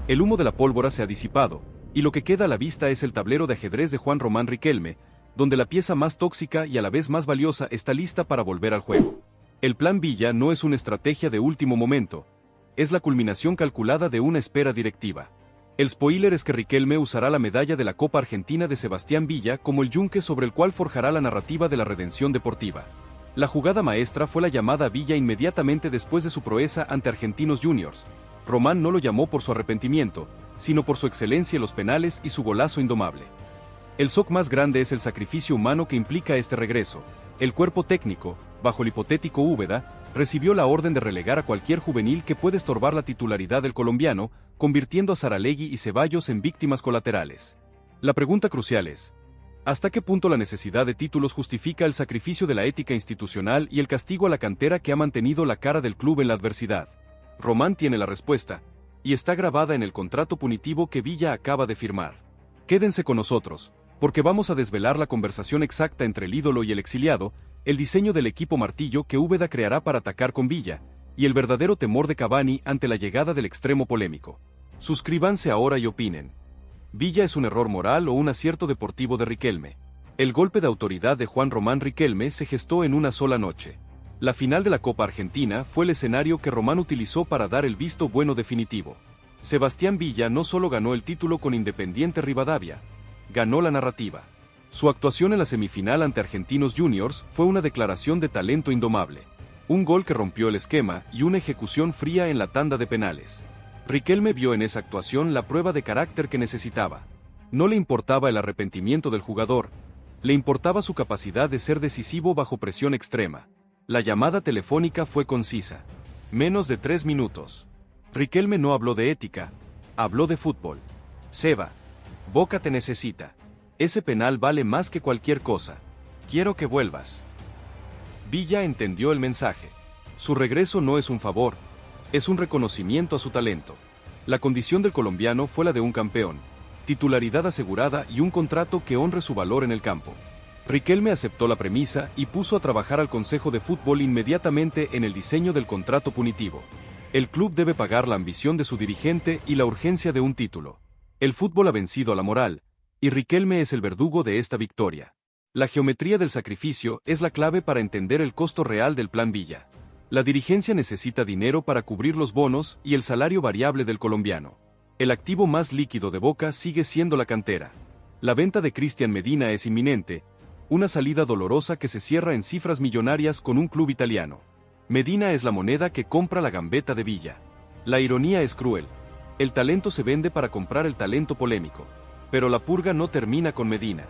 El humo de la pólvora se ha disipado, y lo que queda a la vista es el tablero de ajedrez de Juan Román Riquelme, donde la pieza más tóxica y a la vez más valiosa está lista para volver al juego. El Plan Villa no es una estrategia de último momento, es la culminación calculada de una espera directiva. El spoiler es que Riquelme usará la medalla de la Copa Argentina de Sebastián Villa como el yunque sobre el cual forjará la narrativa de la redención deportiva. La jugada maestra fue la llamada a Villa inmediatamente después de su proeza ante Argentinos Juniors. Román no lo llamó por su arrepentimiento, sino por su excelencia en los penales y su golazo indomable. El shock más grande es el sacrificio humano que implica este regreso. El cuerpo técnico, bajo el hipotético Úbeda, recibió la orden de relegar a cualquier juvenil que puede estorbar la titularidad del colombiano, convirtiendo a Saralegui y Ceballos en víctimas colaterales. La pregunta crucial es: ¿hasta qué punto la necesidad de títulos justifica el sacrificio de la ética institucional y el castigo a la cantera que ha mantenido la cara del club en la adversidad? Román tiene la respuesta, y está grabada en el contrato punitivo que Villa acaba de firmar. Quédense con nosotros, porque vamos a desvelar la conversación exacta entre el ídolo y el exiliado, el diseño del equipo martillo que Úbeda creará para atacar con Villa, y el verdadero temor de Cavani ante la llegada del extremo polémico. Suscríbanse ahora y opinen. ¿Villa es un error moral o un acierto deportivo de Riquelme? El golpe de autoridad de Juan Román Riquelme se gestó en una sola noche. La final de la Copa Argentina fue el escenario que Román utilizó para dar el visto bueno definitivo. Sebastián Villa no solo ganó el título con Independiente Rivadavia, ganó la narrativa. Su actuación en la semifinal ante Argentinos Juniors fue una declaración de talento indomable. Un gol que rompió el esquema y una ejecución fría en la tanda de penales. Riquelme vio en esa actuación la prueba de carácter que necesitaba. No le importaba el arrepentimiento del jugador, le importaba su capacidad de ser decisivo bajo presión extrema. La llamada telefónica fue concisa. Menos de 3 minutos. Riquelme no habló de ética, habló de fútbol. Seba, Boca te necesita. Ese penal vale más que cualquier cosa. Quiero que vuelvas. Villa entendió el mensaje. Su regreso no es un favor, es un reconocimiento a su talento. La condición del colombiano fue la de un campeón, titularidad asegurada y un contrato que honre su valor en el campo. Riquelme aceptó la premisa y puso a trabajar al Consejo de Fútbol inmediatamente en el diseño del contrato punitivo. El club debe pagar la ambición de su dirigente y la urgencia de un título. El fútbol ha vencido a la moral, y Riquelme es el verdugo de esta victoria. La geometría del sacrificio es la clave para entender el costo real del Plan Villa. La dirigencia necesita dinero para cubrir los bonos y el salario variable del colombiano. El activo más líquido de Boca sigue siendo la cantera. La venta de Cristian Medina es inminente, una salida dolorosa que se cierra en cifras millonarias con un club italiano. Medina es la moneda que compra la gambeta de Villa. La ironía es cruel. El talento se vende para comprar el talento polémico. Pero la purga no termina con Medina.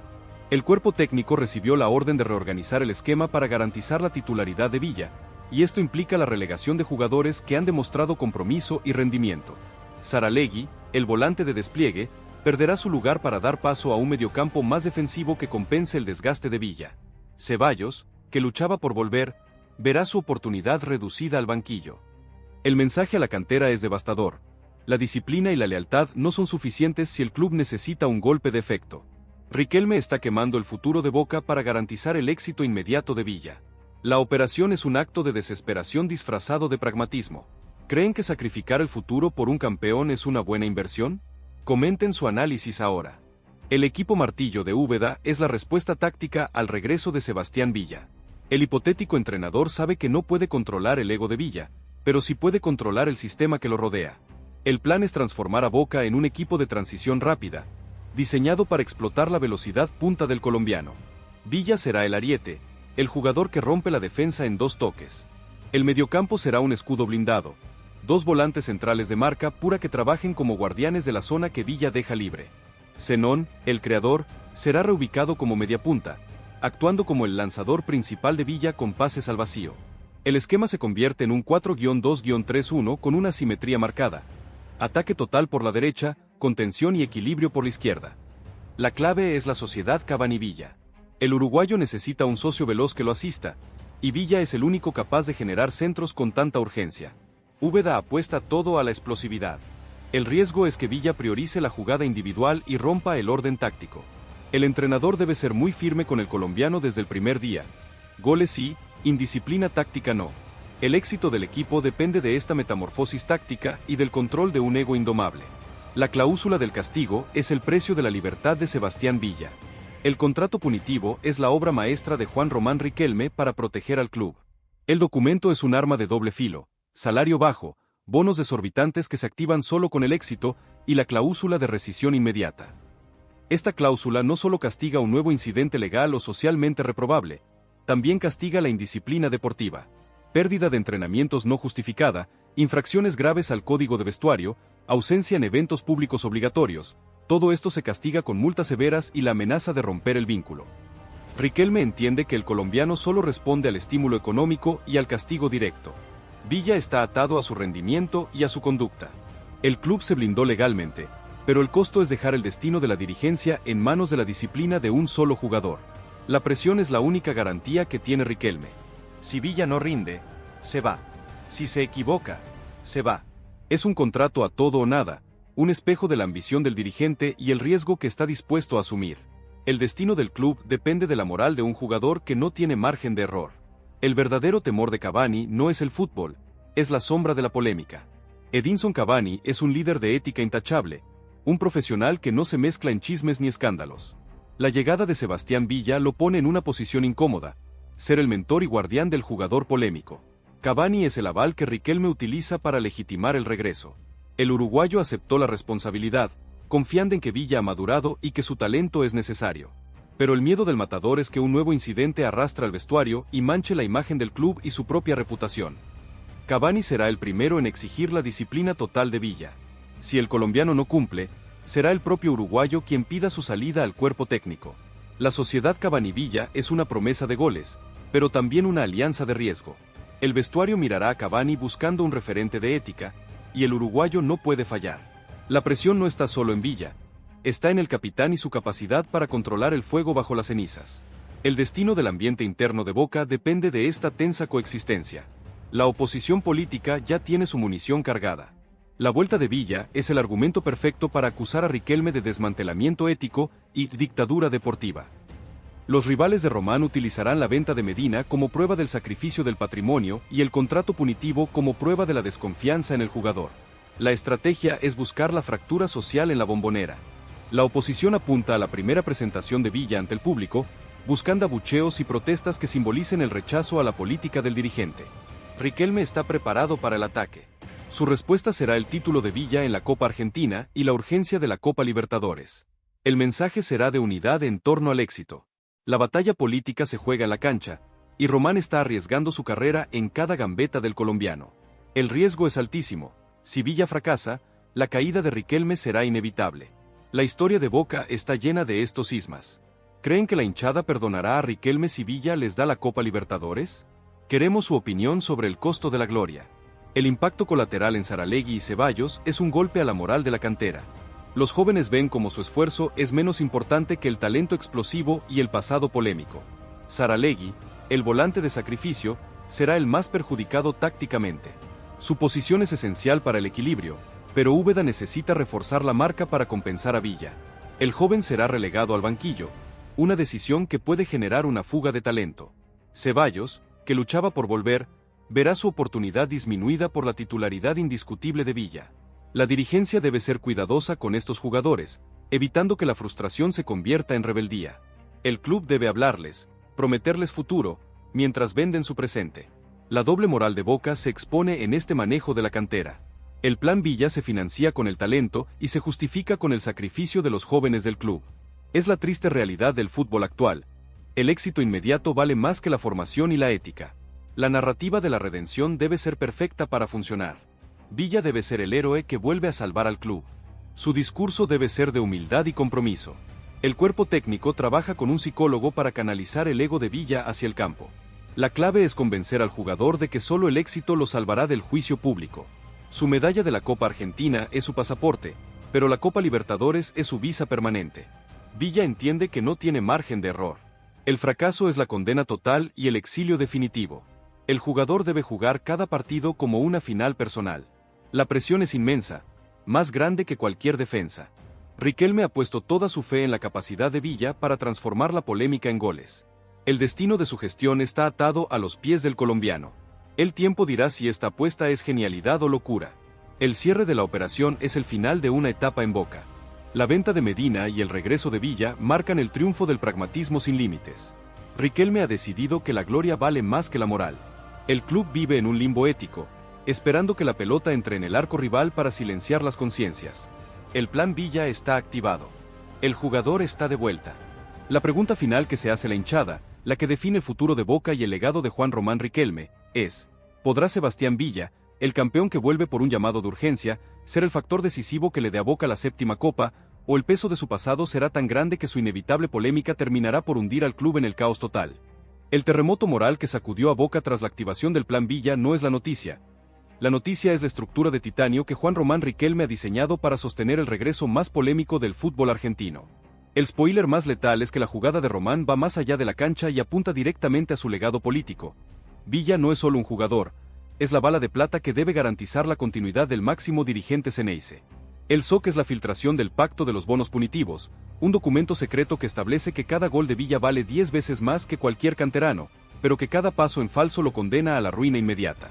El cuerpo técnico recibió la orden de reorganizar el esquema para garantizar la titularidad de Villa, y esto implica la relegación de jugadores que han demostrado compromiso y rendimiento. Saralegui, el volante de despliegue, perderá su lugar para dar paso a un mediocampo más defensivo que compense el desgaste de Villa. Ceballos, que luchaba por volver, verá su oportunidad reducida al banquillo. El mensaje a la cantera es devastador. La disciplina y la lealtad no son suficientes si el club necesita un golpe de efecto. Riquelme está quemando el futuro de Boca para garantizar el éxito inmediato de Villa. La operación es un acto de desesperación disfrazado de pragmatismo. ¿Creen que sacrificar el futuro por un campeón es una buena inversión? Comenten su análisis ahora. El equipo martillo de Úbeda es la respuesta táctica al regreso de Sebastián Villa. El hipotético entrenador sabe que no puede controlar el ego de Villa, pero sí puede controlar el sistema que lo rodea. El plan es transformar a Boca en un equipo de transición rápida, diseñado para explotar la velocidad punta del colombiano. Villa será el ariete, el jugador que rompe la defensa en 2 toques. El mediocampo será un escudo blindado, 2 volantes centrales de marca pura que trabajen como guardianes de la zona que Villa deja libre. Zenón, el creador, será reubicado como mediapunta, actuando como el lanzador principal de Villa con pases al vacío. El esquema se convierte en un 4-2-3-1 con una simetría marcada. Ataque total por la derecha, contención y equilibrio por la izquierda. La clave es la sociedad Cavani-Villa. El uruguayo necesita un socio veloz que lo asista, y Villa es el único capaz de generar centros con tanta urgencia. Úbeda apuesta todo a la explosividad. El riesgo es que Villa priorice la jugada individual y rompa el orden táctico. El entrenador debe ser muy firme con el colombiano desde el primer día. Goles sí, indisciplina táctica no. El éxito del equipo depende de esta metamorfosis táctica y del control de un ego indomable. La cláusula del castigo es el precio de la libertad de Sebastián Villa. El contrato punitivo es la obra maestra de Juan Román Riquelme para proteger al club. El documento es un arma de doble filo: salario bajo, bonos desorbitantes que se activan solo con el éxito, y la cláusula de rescisión inmediata. Esta cláusula no solo castiga un nuevo incidente legal o socialmente reprobable, también castiga la indisciplina deportiva, pérdida de entrenamientos no justificada, infracciones graves al código de vestuario, ausencia en eventos públicos obligatorios. Todo esto se castiga con multas severas y la amenaza de romper el vínculo. Riquelme entiende que el colombiano solo responde al estímulo económico y al castigo directo. Villa está atado a su rendimiento y a su conducta. El club se blindó legalmente, pero el costo es dejar el destino de la dirigencia en manos de la disciplina de un solo jugador. La presión es la única garantía que tiene Riquelme. Si Villa no rinde, se va. Si se equivoca, se va. Es un contrato a todo o nada, un espejo de la ambición del dirigente y el riesgo que está dispuesto a asumir. El destino del club depende de la moral de un jugador que no tiene margen de error. El verdadero temor de Cavani no es el fútbol, es la sombra de la polémica. Edinson Cavani es un líder de ética intachable, un profesional que no se mezcla en chismes ni escándalos. La llegada de Sebastián Villa lo pone en una posición incómoda: ser el mentor y guardián del jugador polémico. Cavani es el aval que Riquelme utiliza para legitimar el regreso. El uruguayo aceptó la responsabilidad, confiando en que Villa ha madurado y que su talento es necesario. Pero el miedo del matador es que un nuevo incidente arrastre al vestuario y manche la imagen del club y su propia reputación. Cavani será el primero en exigir la disciplina total de Villa. Si el colombiano no cumple, será el propio uruguayo quien pida su salida al cuerpo técnico. La sociedad Cavani-Villa es una promesa de goles, pero también una alianza de riesgo. El vestuario mirará a Cavani buscando un referente de ética, y el uruguayo no puede fallar. La presión no está solo en Villa, está en el capitán y su capacidad para controlar el fuego bajo las cenizas. El destino del ambiente interno de Boca depende de esta tensa coexistencia. La oposición política ya tiene su munición cargada. La vuelta de Villa es el argumento perfecto para acusar a Riquelme de desmantelamiento ético y dictadura deportiva. Los rivales de Román utilizarán la venta de Medina como prueba del sacrificio del patrimonio y el contrato punitivo como prueba de la desconfianza en el jugador. La estrategia es buscar la fractura social en la Bombonera. La oposición apunta a la primera presentación de Villa ante el público, buscando abucheos y protestas que simbolicen el rechazo a la política del dirigente. Riquelme está preparado para el ataque. Su respuesta será el título de Villa en la Copa Argentina y la urgencia de la Copa Libertadores. El mensaje será de unidad en torno al éxito. La batalla política se juega en la cancha, y Román está arriesgando su carrera en cada gambeta del colombiano. El riesgo es altísimo. Si Villa fracasa, la caída de Riquelme será inevitable. La historia de Boca está llena de estos cismas. ¿Creen que la hinchada perdonará a Riquelme si Villa les da la Copa Libertadores? Queremos su opinión sobre el costo de la gloria. El impacto colateral en Saralegui y Ceballos es un golpe a la moral de la cantera. Los jóvenes ven como su esfuerzo es menos importante que el talento explosivo y el pasado polémico. Saralegui, el volante de sacrificio, será el más perjudicado tácticamente. Su posición es esencial para el equilibrio, pero Úbeda necesita reforzar la marca para compensar a Villa. El joven será relegado al banquillo, una decisión que puede generar una fuga de talento. Ceballos, que luchaba por volver, verá su oportunidad disminuida por la titularidad indiscutible de Villa. La dirigencia debe ser cuidadosa con estos jugadores, evitando que la frustración se convierta en rebeldía. El club debe hablarles, prometerles futuro, mientras venden su presente. La doble moral de Boca se expone en este manejo de la cantera. El plan Villa se financia con el talento y se justifica con el sacrificio de los jóvenes del club. Es la triste realidad del fútbol actual. El éxito inmediato vale más que la formación y la ética. La narrativa de la redención debe ser perfecta para funcionar. Villa debe ser el héroe que vuelve a salvar al club. Su discurso debe ser de humildad y compromiso. El cuerpo técnico trabaja con un psicólogo para canalizar el ego de Villa hacia el campo. La clave es convencer al jugador de que solo el éxito lo salvará del juicio público. Su medalla de la Copa Argentina es su pasaporte, pero la Copa Libertadores es su visa permanente. Villa entiende que no tiene margen de error. El fracaso es la condena total y el exilio definitivo. El jugador debe jugar cada partido como una final personal. La presión es inmensa, más grande que cualquier defensa. Riquelme ha puesto toda su fe en la capacidad de Villa para transformar la polémica en goles. El destino de su gestión está atado a los pies del colombiano. El tiempo dirá si esta apuesta es genialidad o locura. El cierre de la operación es el final de una etapa en Boca. La venta de Medina y el regreso de Villa marcan el triunfo del pragmatismo sin límites. Riquelme ha decidido que la gloria vale más que la moral. El club vive en un limbo ético, esperando que la pelota entre en el arco rival para silenciar las conciencias. El plan Villa está activado. El jugador está de vuelta. La pregunta final que se hace la hinchada, la que define el futuro de Boca y el legado de Juan Román Riquelme, es: ¿podrá Sebastián Villa, el campeón que vuelve por un llamado de urgencia, ser el factor decisivo que le dé a Boca la séptima copa, o el peso de su pasado será tan grande que su inevitable polémica terminará por hundir al club en el caos total? El terremoto moral que sacudió a Boca tras la activación del plan Villa no es la noticia. La noticia es la estructura de titanio que Juan Román Riquelme ha diseñado para sostener el regreso más polémico del fútbol argentino. El spoiler más letal es que la jugada de Román va más allá de la cancha y apunta directamente a su legado político. Villa no es solo un jugador, es la bala de plata que debe garantizar la continuidad del máximo dirigente Ceneice. El SOC es la filtración del Pacto de los Bonos Punitivos, un documento secreto que establece que cada gol de Villa vale 10 veces más que cualquier canterano, pero que cada paso en falso lo condena a la ruina inmediata.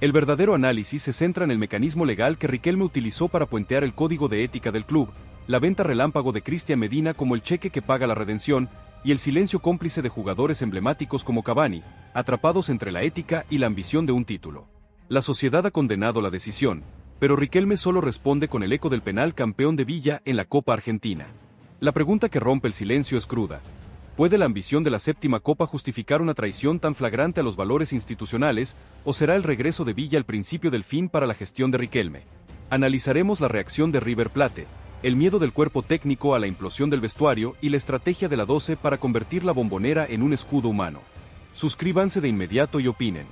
El verdadero análisis se centra en el mecanismo legal que Riquelme utilizó para puentear el código de ética del club, la venta relámpago de Cristian Medina como el cheque que paga la redención, y el silencio cómplice de jugadores emblemáticos como Cavani, atrapados entre la ética y la ambición de un título. La sociedad ha condenado la decisión, pero Riquelme solo responde con el eco del penal campeón de Villa en la Copa Argentina. La pregunta que rompe el silencio es cruda. ¿Puede la ambición de la séptima Copa justificar una traición tan flagrante a los valores institucionales, o será el regreso de Villa el principio del fin para la gestión de Riquelme? Analizaremos la reacción de River Plate, el miedo del cuerpo técnico a la implosión del vestuario y la estrategia de la 12 para convertir la Bombonera en un escudo humano. Suscríbanse de inmediato y opinen.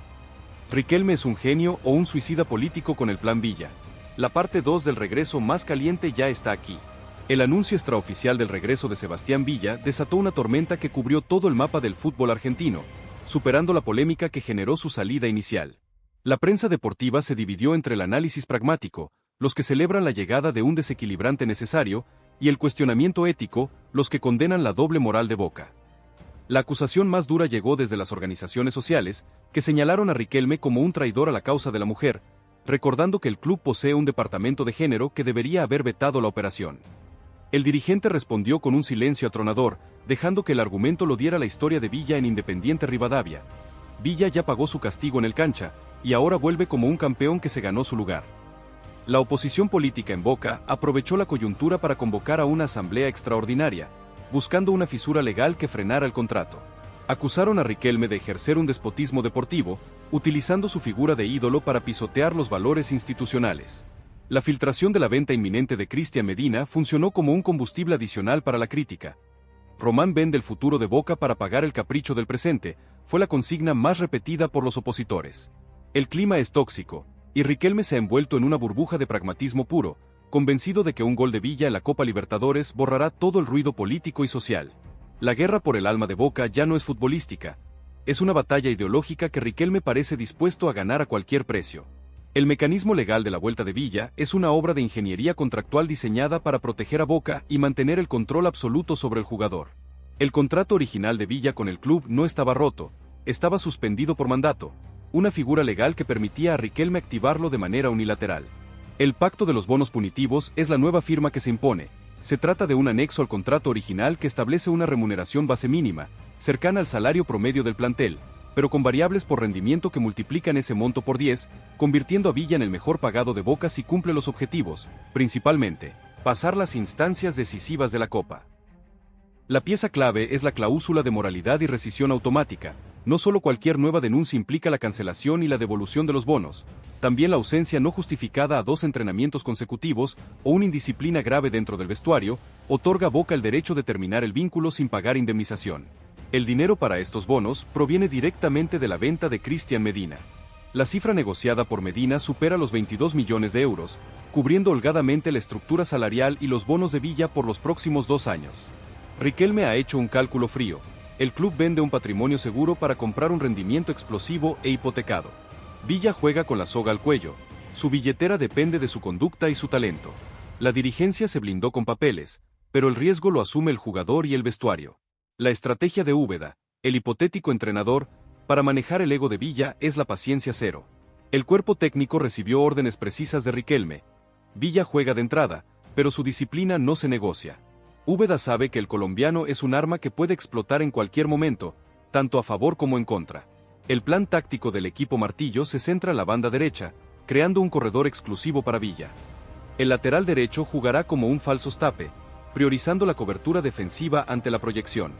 ¿Riquelme es un genio o un suicida político con el plan Villa? La parte 2 del regreso más caliente ya está aquí. El anuncio extraoficial del regreso de Sebastián Villa desató una tormenta que cubrió todo el mapa del fútbol argentino, superando la polémica que generó su salida inicial. La prensa deportiva se dividió entre el análisis pragmático, los que celebran la llegada de un desequilibrante necesario, y el cuestionamiento ético, los que condenan la doble moral de Boca. La acusación más dura llegó desde las organizaciones sociales, que señalaron a Riquelme como un traidor a la causa de la mujer, recordando que el club posee un departamento de género que debería haber vetado la operación. El dirigente respondió con un silencio atronador, dejando que el argumento lo diera la historia de Villa en Independiente Rivadavia. Villa ya pagó su castigo en el cancha, y ahora vuelve como un campeón que se ganó su lugar. La oposición política en Boca aprovechó la coyuntura para convocar a una asamblea extraordinaria, buscando una fisura legal que frenara el contrato. Acusaron a Riquelme de ejercer un despotismo deportivo, utilizando su figura de ídolo para pisotear los valores institucionales. La filtración de la venta inminente de Cristian Medina funcionó como un combustible adicional para la crítica. Román vende el futuro de Boca para pagar el capricho del presente, fue la consigna más repetida por los opositores. El clima es tóxico, y Riquelme se ha envuelto en una burbuja de pragmatismo puro, convencido de que un gol de Villa en la Copa Libertadores borrará todo el ruido político y social. La guerra por el alma de Boca ya no es futbolística, es una batalla ideológica que Riquelme parece dispuesto a ganar a cualquier precio. El mecanismo legal de la vuelta de Villa es una obra de ingeniería contractual diseñada para proteger a Boca y mantener el control absoluto sobre el jugador. El contrato original de Villa con el club no estaba roto, estaba suspendido por mandato, una figura legal que permitía a Riquelme activarlo de manera unilateral. El Pacto de los Bonos Punitivos es la nueva firma que se impone. Se trata de un anexo al contrato original que establece una remuneración base mínima, cercana al salario promedio del plantel, pero con variables por rendimiento que multiplican ese monto por 10, convirtiendo a Villa en el mejor pagado de Boca si cumple los objetivos, principalmente, pasar las instancias decisivas de la Copa. La pieza clave es la cláusula de moralidad y rescisión automática. No solo cualquier nueva denuncia implica la cancelación y la devolución de los bonos, también la ausencia no justificada a 2 entrenamientos consecutivos o una indisciplina grave dentro del vestuario, otorga a Boca el derecho de terminar el vínculo sin pagar indemnización. El dinero para estos bonos proviene directamente de la venta de Cristian Medina. La cifra negociada por Medina supera los 22 millones de euros, cubriendo holgadamente la estructura salarial y los bonos de Villa por los próximos 2 años. Riquelme ha hecho un cálculo frío. El club vende un patrimonio seguro para comprar un rendimiento explosivo e hipotecado. Villa juega con la soga al cuello. Su billetera depende de su conducta y su talento. La dirigencia se blindó con papeles, pero el riesgo lo asume el jugador y el vestuario. La estrategia de Úbeda, el hipotético entrenador, para manejar el ego de Villa es la paciencia cero. El cuerpo técnico recibió órdenes precisas de Riquelme. Villa juega de entrada, pero su disciplina no se negocia. Úbeda sabe que el colombiano es un arma que puede explotar en cualquier momento, tanto a favor como en contra. El plan táctico del equipo Martillo se centra en la banda derecha, creando un corredor exclusivo para Villa. El lateral derecho jugará como un falso tape, priorizando la cobertura defensiva ante la proyección.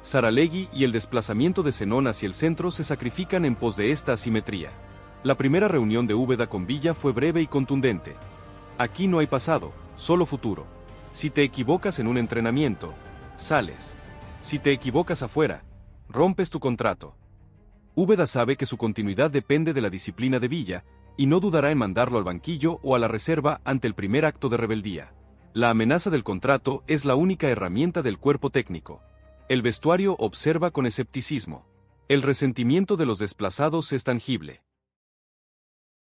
Saralegui y el desplazamiento de Zenón hacia el centro se sacrifican en pos de esta asimetría. La primera reunión de Úbeda con Villa fue breve y contundente. Aquí no hay pasado, solo futuro. Si te equivocas en un entrenamiento, sales. Si te equivocas afuera, rompes tu contrato. Úbeda sabe que su continuidad depende de la disciplina de Villa, y no dudará en mandarlo al banquillo o a la reserva ante el primer acto de rebeldía. La amenaza del contrato es la única herramienta del cuerpo técnico. El vestuario observa con escepticismo. El resentimiento de los desplazados es tangible.